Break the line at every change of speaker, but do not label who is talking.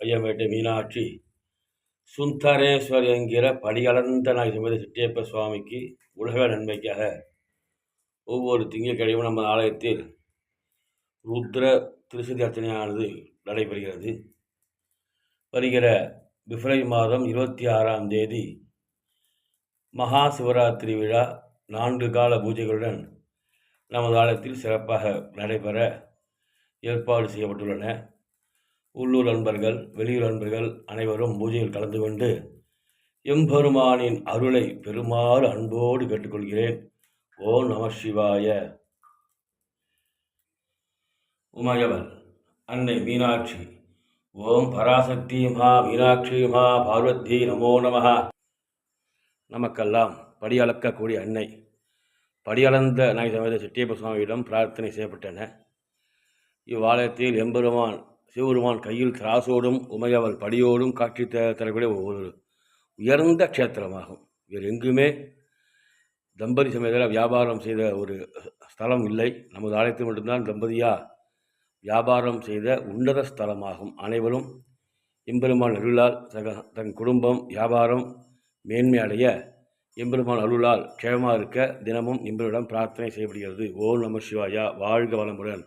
ஐயம்பேட்டை மீனாட்சி சுந்தரேஸ்வர் என்கிற படிகளந்த நாயகி சிட்டியப்ப சுவாமிக்கு உலக நன்மைக்காக ஒவ்வொரு திங்கட்கிழமையும் நம்ம ஆலயத்தில் ருத்ர திருசதி அர்ச்சனையானது நடைபெறுகிறது. வருகிற பிப்ரவரி மாதம் 26ஆம் தேதி மகா சிவராத்திரி விழா 4 கால பூஜைகளுடன் நமது ஆலயத்தில் சிறப்பாக நடைபெற ஏற்பாடு செய்யப்பட்டுள்ளன. உள்ளூர் நண்பர்கள், வெளியூர் நண்பர்கள் அனைவரும் பூஜையில் கலந்து கொண்டு எம்பெருமானின் அருளை பெருமாறு அன்போடு கேட்டுக்கொள்கிறேன். ஓம் நம சிவாய. உமையவள் அன்னை மீனாட்சி. ஓம் பராசக்தி மா மீனாட்சி மா பார்வதி நமோ நம. நமக்கெல்லாம் படியளக்கக்கூடிய அன்னை படியளந்த நாயகி சிட்டியப்ப சுவாமியிடம் பிரார்த்தனை செய்யப்பட்டன. இவ்வாலயத்தில் எம்பெருமான் சிவபெருமான் கையில் திராசோடும் உமையவள் படியோடும் காட்சி தரக்கூடிய ஒரு உயர்ந்த க்ஷேத்திரமாகும். வேறு எங்குமே தம்பதி சமேதர வியாபாரம் செய்த ஒரு ஸ்தலம் இல்லை. நமது ஆலயத்தில் மட்டும்தான் தம்பதியாக வியாபாரம் செய்த உன்னத ஸ்தலமாகும். அனைவரும் எம்பெருமான் அருளால் தன் குடும்பம் வியாபாரம் மேன்மை அடைய எம்பெருமான் அருளால் க்ஷேமமாக இருக்க தினமும் எம்பெருமானிடம் பிரார்த்தனை செய்யப்படுகிறது. ஓம் நம சிவாயா. வாழ்க வளமுடன்.